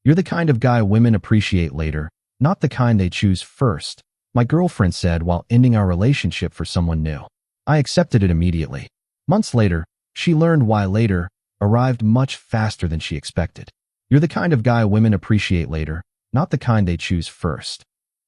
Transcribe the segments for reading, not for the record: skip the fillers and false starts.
You're the kind of guy women appreciate later, not the kind they choose first, my girlfriend said while ending our relationship for someone new. I accepted it immediately. Months later, she learned why later arrived much faster than she expected. You're the kind of guy women appreciate later, not the kind they choose first.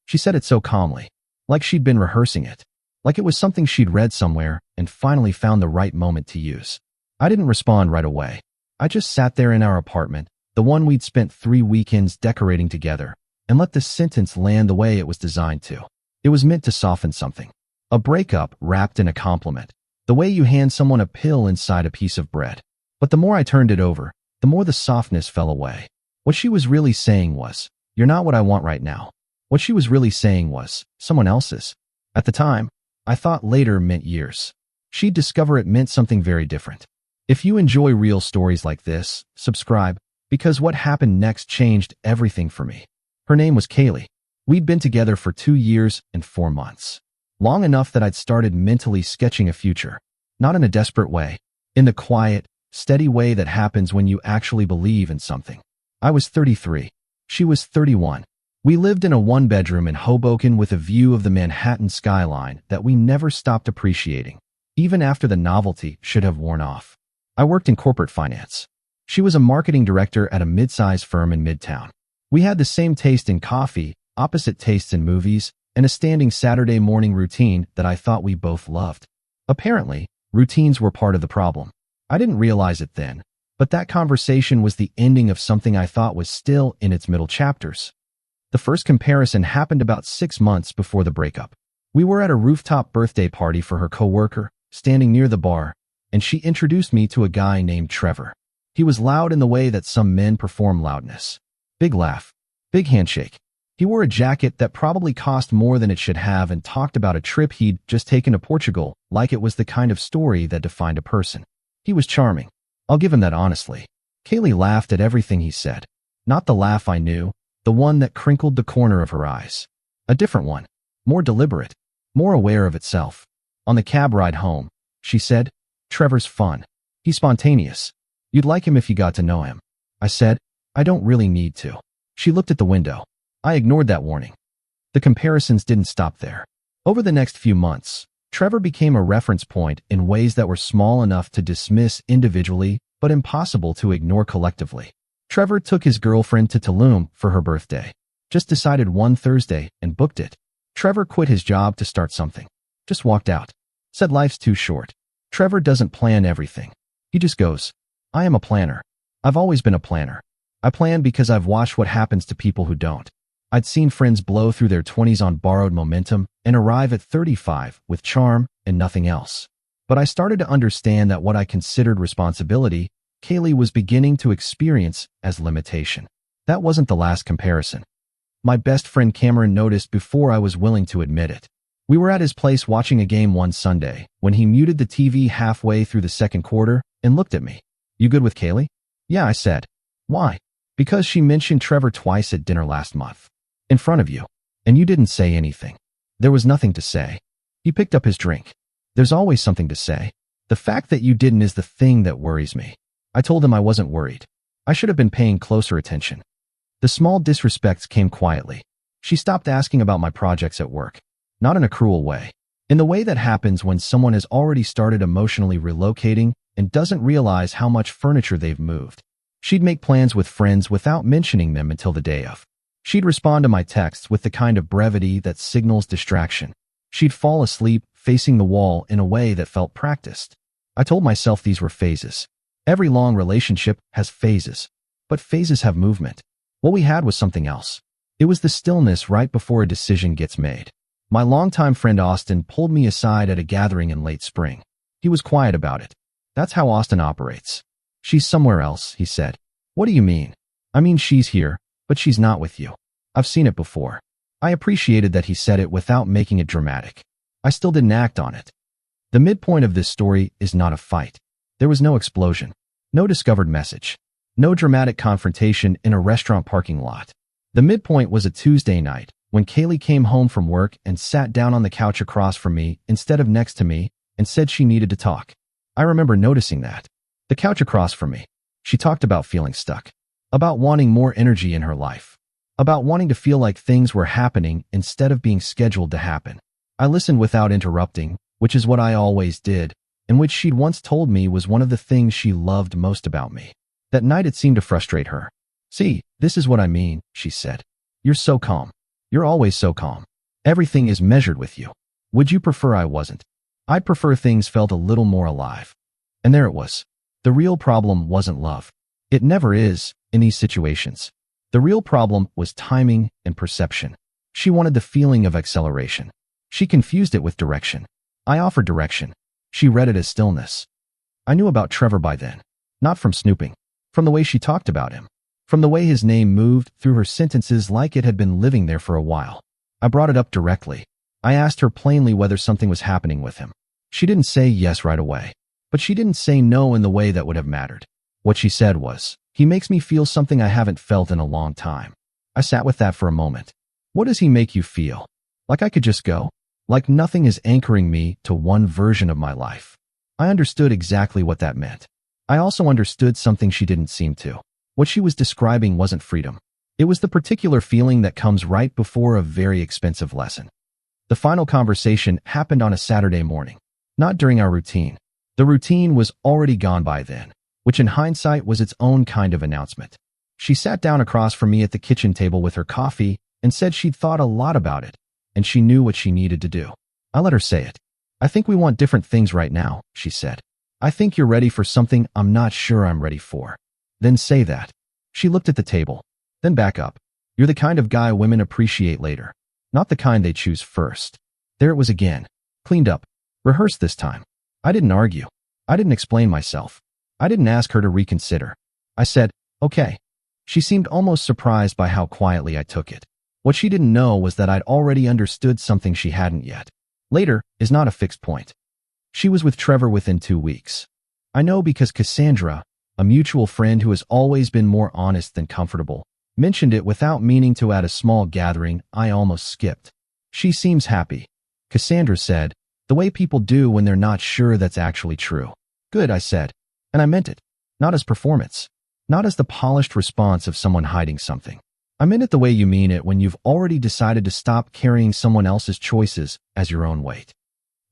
She said it so calmly, like she'd been rehearsing it, like it was something she'd read somewhere and finally found the right moment to use. I didn't respond right away. I just sat there in our apartment, the one we'd spent 3 weekends decorating together, and let the sentence land the way it was designed to. It was meant to soften something. A breakup wrapped in a compliment. The way you hand someone a pill inside a piece of bread. But the more I turned it over, the more the softness fell away. What she was really saying was, "You're not what I want right now." What she was really saying was, "Someone else's." At the time, I thought later meant years. She'd discover it meant something very different. If you enjoy real stories like this, subscribe, because what happened next changed everything for me. Her name was Qley. We'd been together for 2 years and 4 months. Long enough that I'd started mentally sketching a future. Not in a desperate way. In the quiet, steady way that happens when you actually believe in something. I was 33. She was 31. We lived in a 1-bedroom in Hoboken with a view of the Manhattan skyline that we never stopped appreciating, even after the novelty should have worn off. I worked in corporate finance. She was a marketing director at a mid-sized firm in Midtown. We had the same taste in coffee, opposite tastes in movies, and a standing Saturday morning routine that I thought we both loved. Apparently, routines were part of the problem. I didn't realize it then, but that conversation was the ending of something I thought was still in its middle chapters. The first comparison happened about 6 months before the breakup. We were at a rooftop birthday party for her coworker, standing near the bar, and she introduced me to a guy named Trevor. He was loud in the way that some men perform loudness. Big laugh. Big handshake. He wore a jacket that probably cost more than it should have and talked about a trip he'd just taken to Portugal like it was the kind of story that defined a person. He was charming. I'll give him that honestly. Qley laughed at everything he said. Not the laugh I knew, the one that crinkled the corner of her eyes. A different one. More deliberate. More aware of itself. On the cab ride home, she said, "Trevor's fun. He's spontaneous. You'd like him if you got to know him." I said, "I don't really need to." She looked at the window. I ignored that warning. The comparisons didn't stop there. Over the next few months, Trevor became a reference point in ways that were small enough to dismiss individually but impossible to ignore collectively. Trevor took his girlfriend to Tulum for her birthday. Just decided one Thursday and booked it. Trevor quit his job to start something. Just walked out. Said life's too short. Trevor doesn't plan everything. He just goes. I am a planner. I've always been a planner. I plan because I've watched what happens to people who don't. I'd seen friends blow through their 20s on borrowed momentum and arrive at 35 with charm and nothing else. But I started to understand that what I considered responsibility, Qley was beginning to experience as limitation. That wasn't the last comparison. My best friend Cameron noticed before I was willing to admit it. We were at his place watching a game one Sunday when he muted the TV halfway through the second quarter and looked at me. "You good with Qley?" "Yeah," I said. "Why?" "Because she mentioned Trevor twice at dinner last month. In front of you. And you didn't say anything." There was nothing to say. He picked up his drink. "There's always something to say. The fact that you didn't is the thing that worries me." I told him I wasn't worried. I should have been paying closer attention. The small disrespects came quietly. She stopped asking about my projects at work. Not in a cruel way. In the way that happens when someone has already started emotionally relocating and doesn't realize how much furniture they've moved. She'd make plans with friends without mentioning them until the day of. She'd respond to my texts with the kind of brevity that signals distraction. She'd fall asleep facing the wall in a way that felt practiced. I told myself these were phases. Every long relationship has phases. But phases have movement. What we had was something else. It was the stillness right before a decision gets made. My longtime friend Austin pulled me aside at a gathering in late spring. He was quiet about it. That's how Austin operates. "She's somewhere else," he said. "What do you mean?" "I mean she's here, but she's not with you." I've seen it before. I appreciated that he said it without making it dramatic. I still didn't act on it. The midpoint of this story is not a fight. There was no explosion. No discovered message. No dramatic confrontation in a restaurant parking lot. The midpoint was a Tuesday night when Qley came home from work and sat down on the couch across from me instead of next to me and said she needed to talk. I remember noticing that. The couch across from me. She talked about feeling stuck. about wanting more energy in her life, about wanting to feel like things were happening instead of being scheduled to happen. I listened without interrupting, which is what I always did, and which she'd once told me was one of the things she loved most about me. That night it seemed to frustrate her. "See, this is what I mean," she said. "You're so calm. You're always so calm. Everything is measured with you. Would you prefer I wasn't? I'd prefer things felt a little more alive." And there it was. The real problem wasn't love. It never is, in these situations. The real problem was timing and perception. She wanted the feeling of acceleration. She confused it with direction. I offered direction. She read it as stillness. I knew about Trevor by then. Not from snooping. From the way she talked about him. From the way his name moved through her sentences like it had been living there for a while. I brought it up directly. I asked her plainly whether something was happening with him. She didn't say yes right away. But she didn't say no in the way that would have mattered. What she said was, "He makes me feel something I haven't felt in a long time." I sat with that for a moment. What does he make you feel? Like I could just go? Like nothing is anchoring me to one version of my life? I understood exactly what that meant. I also understood something she didn't seem to. What she was describing wasn't freedom. It was the particular feeling that comes right before a very expensive lesson. The final conversation happened on a Saturday morning, not during our routine. The routine was already gone by then, which in hindsight was its own kind of announcement. She sat down across from me at the kitchen table with her coffee and said she'd thought a lot about it, and she knew what she needed to do. I let her say it. "I think we want different things right now," she said. "I think you're ready for something I'm not sure I'm ready for." "Then say that." She looked at the table. "Then back up. You're the kind of guy women appreciate later, not the kind they choose first." There it was again. Cleaned up. Rehearsed this time. I didn't argue. I didn't explain myself. I didn't ask her to reconsider. I said, "Okay." She seemed almost surprised by how quietly I took it. What she didn't know was that I'd already understood something she hadn't yet. Later is not a fixed point. She was with Trevor within 2 weeks. I know because Cassandra, a mutual friend who has always been more honest than comfortable, mentioned it without meaning to at a small gathering I almost skipped. "She seems happy," Cassandra said, "the way people do when they're not sure that's actually true." "Good," I said, and I meant it. Not as performance. Not as the polished response of someone hiding something. I meant it the way you mean it when you've already decided to stop carrying someone else's choices as your own weight.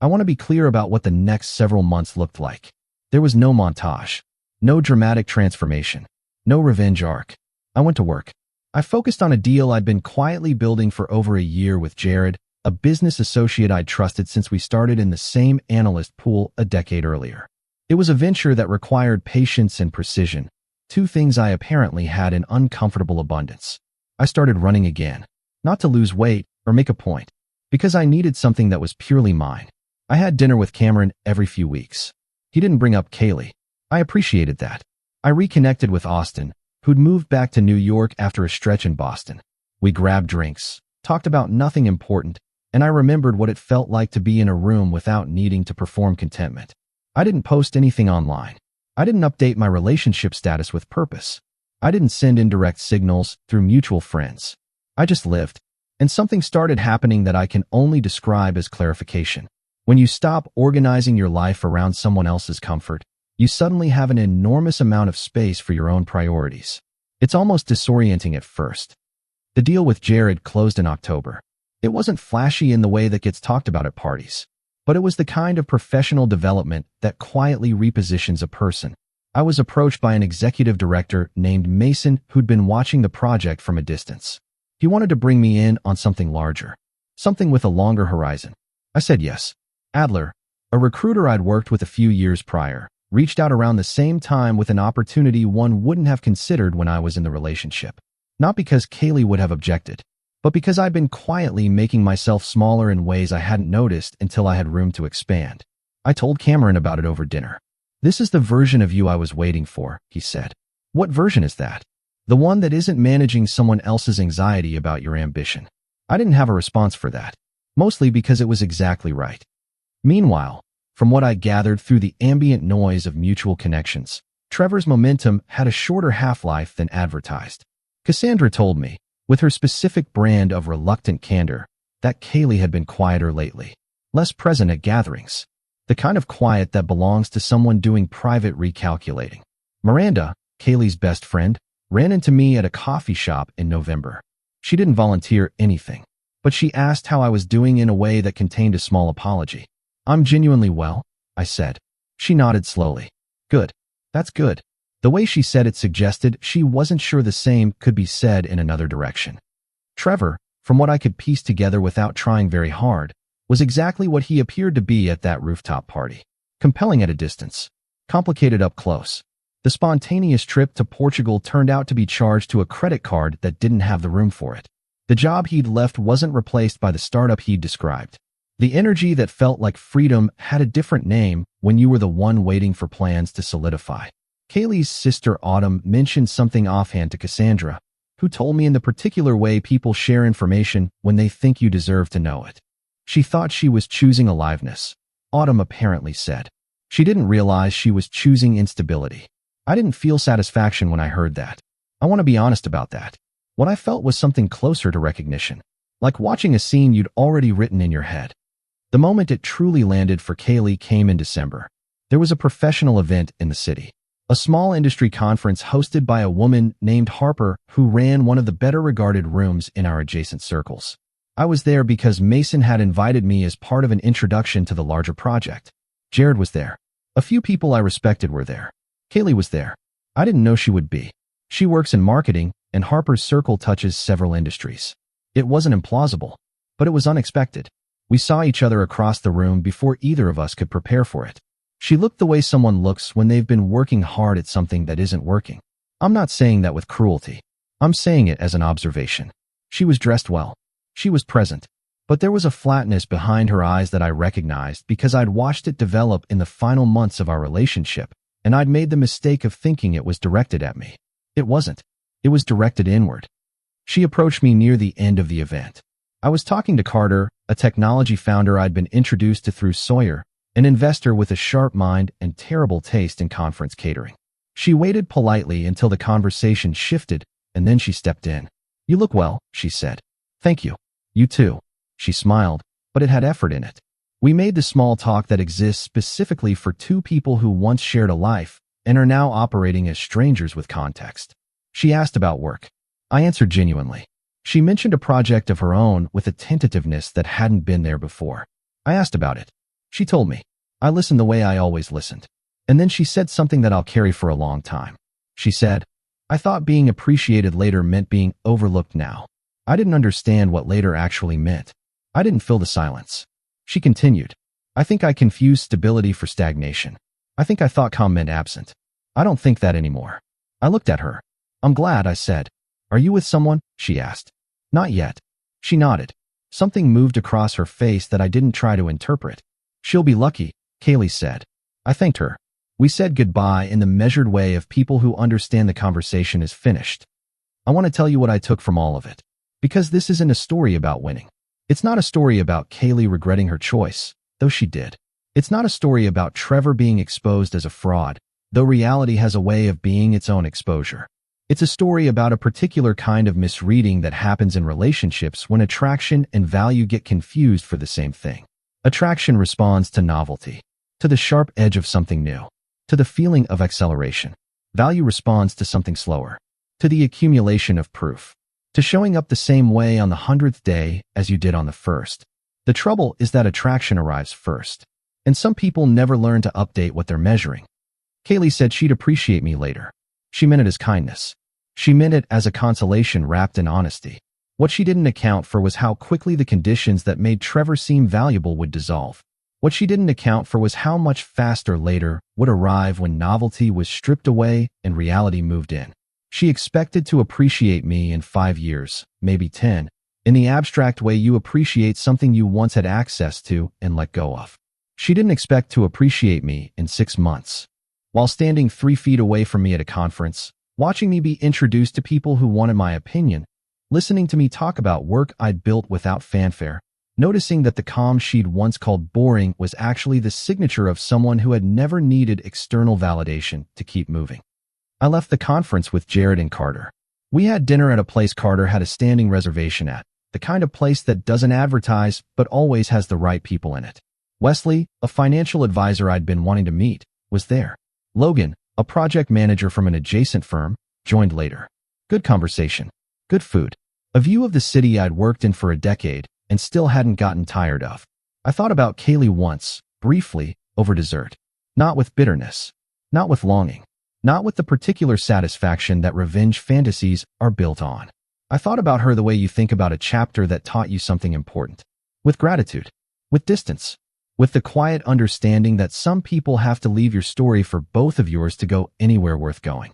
I want to be clear about what the next several months looked like. There was no montage. No dramatic transformation. No revenge arc. I went to work. I focused on a deal I'd been quietly building for over a year with Jared, a business associate I'd trusted since we started in the same analyst pool a decade earlier. It was a venture that required patience and precision, two things I apparently had in uncomfortable abundance. I started running again, not to lose weight or make a point, because I needed something that was purely mine. I had dinner with Cameron every few weeks. He didn't bring up Qley. I appreciated that. I reconnected with Austin, who'd moved back to New York after a stretch in Boston. We grabbed drinks, talked about nothing important, and I remembered what it felt like to be in a room without needing to perform contentment. I didn't post anything online. I didn't update my relationship status with purpose. I didn't send indirect signals through mutual friends. I just lived. And something started happening that I can only describe as clarification. When you stop organizing your life around someone else's comfort, you suddenly have an enormous amount of space for your own priorities. It's almost disorienting at first. The deal with Jared closed in October. It wasn't flashy in the way that gets talked about at parties, but it was the kind of professional development that quietly repositions a person. I was approached by an executive director named Mason who'd been watching the project from a distance. He wanted to bring me in on something larger, something with a longer horizon. I said yes. Adler, a recruiter I'd worked with a few years prior, reached out around the same time with an opportunity one wouldn't have considered when I was in the relationship. Not because Qley would have objected, but because I'd been quietly making myself smaller in ways I hadn't noticed until I had room to expand. I told Cameron about it over dinner. "This is the version of you I was waiting for," he said. "What version is that?" "The one that isn't managing someone else's anxiety about your ambition." I didn't have a response for that, mostly because it was exactly right. Meanwhile, from what I gathered through the ambient noise of mutual connections, Trevor's momentum had a shorter half-life than advertised. Cassandra told me, with her specific brand of reluctant candor, that Qley had been quieter lately, less present at gatherings. The kind of quiet that belongs to someone doing private recalculating. Miranda, Qley's best friend, ran into me at a coffee shop in November. She didn't volunteer anything, but she asked how I was doing in a way that contained a small apology. "I'm genuinely well," I said. She nodded slowly. "Good. That's good." The way she said it suggested she wasn't sure the same could be said in another direction. Trevor, from what I could piece together without trying very hard, was exactly what he appeared to be at that rooftop party. Compelling at a distance, complicated up close. The spontaneous trip to Portugal turned out to be charged to a credit card that didn't have the room for it. The job he'd left wasn't replaced by the startup he'd described. The energy that felt like freedom had a different name when you were the one waiting for plans to solidify. Qley's sister Autumn mentioned something offhand to Cassandra, who told me in the particular way people share information when they think you deserve to know it. She thought she was choosing aliveness, Autumn apparently said. She didn't realize she was choosing instability. I didn't feel satisfaction when I heard that. I want to be honest about that. What I felt was something closer to recognition, like watching a scene you'd already written in your head. The moment it truly landed for Qley came in December. There was a professional event in the city. A small industry conference hosted by a woman named Harper who ran one of the better-regarded rooms in our adjacent circles. I was there because Mason had invited me as part of an introduction to the larger project. Jared was there. A few people I respected were there. Qley was there. I didn't know she would be. She works in marketing, and Harper's circle touches several industries. It wasn't implausible, but it was unexpected. We saw each other across the room before either of us could prepare for it. She looked the way someone looks when they've been working hard at something that isn't working. I'm not saying that with cruelty. I'm saying it as an observation. She was dressed well. She was present. But there was a flatness behind her eyes that I recognized because I'd watched it develop in the final months of our relationship, and I'd made the mistake of thinking it was directed at me. It wasn't. It was directed inward. She approached me near the end of the event. I was talking to Carter, a technology founder I'd been introduced to through Sawyer, an investor with a sharp mind and terrible taste in conference catering. She waited politely until the conversation shifted, and then she stepped in. "You look well," she said. "Thank you. You too." She smiled, but it had effort in it. We made the small talk that exists specifically for two people who once shared a life and are now operating as strangers with context. She asked about work. I answered genuinely. She mentioned a project of her own with a tentativeness that hadn't been there before. I asked about it. She told me. I listened the way I always listened. And then she said something that I'll carry for a long time. She said, "I thought being appreciated later meant being overlooked now." I didn't understand what later actually meant. I didn't fill the silence. She continued, "I think I confused stability for stagnation. I think I thought calm meant absent. I don't think that anymore." I looked at her. "I'm glad," I said. "Are you with someone?" she asked. "Not yet." She nodded. Something moved across her face that I didn't try to interpret. "She'll be lucky," Qley said. I thanked her. We said goodbye in the measured way of people who understand the conversation is finished. I want to tell you what I took from all of it. Because this isn't a story about winning. It's not a story about Qley regretting her choice, though she did. It's not a story about Trevor being exposed as a fraud, though reality has a way of being its own exposure. It's a story about a particular kind of misreading that happens in relationships when attraction and value get confused for the same thing. Attraction responds to novelty, to the sharp edge of something new, to the feeling of acceleration. Value responds to something slower, to the accumulation of proof, to showing up the same way on the 100th day as you did on the first. The trouble is that attraction arrives first, and some people never learn to update what they're measuring. Qley said she'd appreciate me later. She meant it as kindness. She meant it as a consolation wrapped in honesty. What she didn't account for was how quickly the conditions that made Trevor seem valuable would dissolve. What she didn't account for was how much faster later would arrive when novelty was stripped away and reality moved in. She expected to appreciate me in 5 years, maybe 10, in the abstract way you appreciate something you once had access to and let go of. She didn't expect to appreciate me in 6 months. While standing 3 feet away from me at a conference, watching me be introduced to people who wanted my opinion, listening to me talk about work I'd built without fanfare, noticing that the calm she'd once called boring was actually the signature of someone who had never needed external validation to keep moving. I left the conference with Jared and Carter. We had dinner at a place Carter had a standing reservation at, the kind of place that doesn't advertise but always has the right people in it. Wesley, a financial advisor I'd been wanting to meet, was there. Logan, a project manager from an adjacent firm, joined later. Good conversation. Good food. A view of the city I'd worked in for a decade and still hadn't gotten tired of. I thought about Qley once, briefly, over dessert. Not with bitterness. Not with longing. Not with the particular satisfaction that revenge fantasies are built on. I thought about her the way you think about a chapter that taught you something important. With gratitude. With distance. With the quiet understanding that some people have to leave your story for both of yours to go anywhere worth going.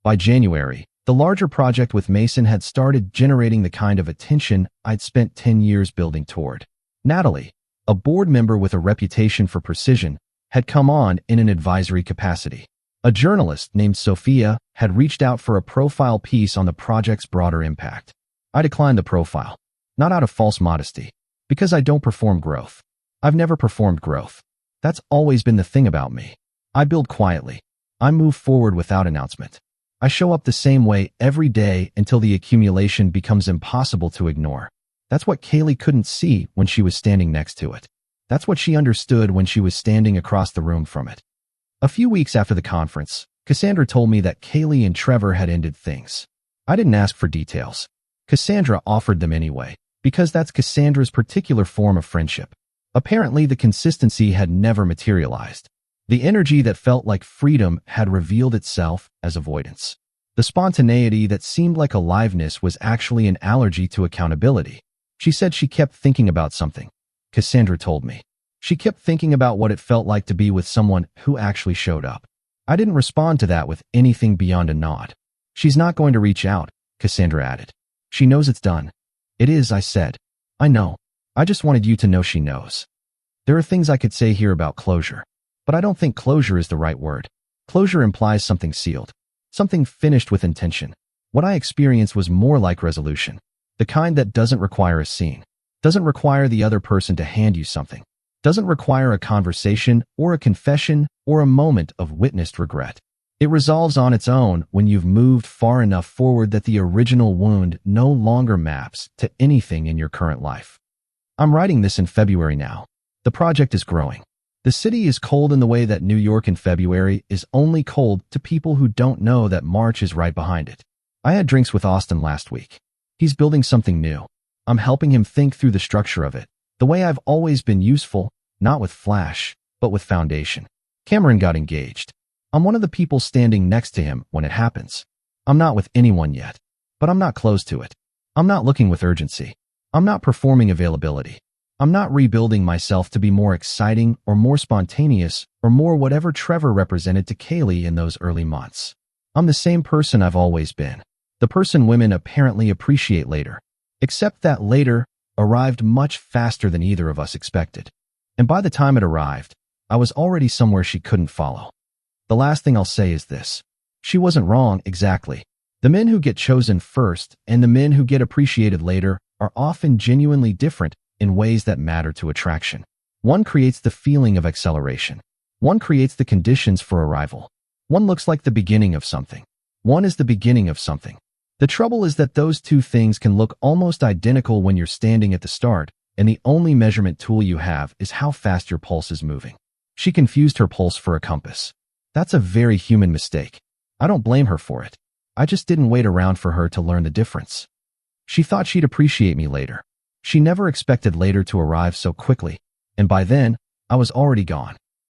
By January, the larger project with Mason had started generating the kind of attention I'd spent 10 years building toward. Natalie, a board member with a reputation for precision, had come on in an advisory capacity. A journalist named Sophia had reached out for a profile piece on the project's broader impact. I declined the profile, not out of false modesty, because I don't perform growth. I've never performed growth. That's always been the thing about me. I build quietly. I move forward without announcement. I show up the same way every day until the accumulation becomes impossible to ignore. That's what Qley couldn't see when she was standing next to it. That's what she understood when she was standing across the room from it. A few weeks after the conference, Cassandra told me that Qley and Trevor had ended things. I didn't ask for details. Cassandra offered them anyway, because that's Cassandra's particular form of friendship. Apparently, the consistency had never materialized. The energy that felt like freedom had revealed itself as avoidance. The spontaneity that seemed like aliveness was actually an allergy to accountability. She said she kept thinking about something. Cassandra told me. She kept thinking about what it felt like to be with someone who actually showed up. I didn't respond to that with anything beyond a nod. She's not going to reach out, Cassandra added. She knows it's done. It is, I said. I know. I just wanted you to know she knows. There are things I could say here about closure, but I don't think closure is the right word. Closure implies something sealed, something finished with intention. What I experienced was more like resolution, the kind that doesn't require a scene, doesn't require the other person to hand you something, doesn't require a conversation or a confession or a moment of witnessed regret. It resolves on its own when you've moved far enough forward that the original wound no longer maps to anything in your current life. I'm writing this in February now. The project is growing. The city is cold in the way that New York in February is only cold to people who don't know that March is right behind it. I had drinks with Austin last week. He's building something new. I'm helping him think through the structure of it, the way I've always been useful, not with flash, but with foundation. Cameron got engaged. I'm one of the people standing next to him when it happens. I'm not with anyone yet, but I'm not close to it. I'm not looking with urgency. I'm not performing availability. I'm not rebuilding myself to be more exciting or more spontaneous or more whatever Trevor represented to Qley in those early months. I'm the same person I've always been. The person women apparently appreciate later. Except that later arrived much faster than either of us expected. And by the time it arrived, I was already somewhere she couldn't follow. The last thing I'll say is this. She wasn't wrong exactly. The men who get chosen first and the men who get appreciated later are often genuinely different in ways that matter to attraction. One creates the feeling of acceleration. One creates the conditions for arrival. One looks like the beginning of something. One is the beginning of something. The trouble is that those two things can look almost identical when you're standing at the start, and the only measurement tool you have is how fast your pulse is moving. She confused her pulse for a compass. That's a very human mistake. I don't blame her for it. I just didn't wait around for her to learn the difference. She thought she'd appreciate me later. She never expected later to arrive so quickly, and by then, I was already gone.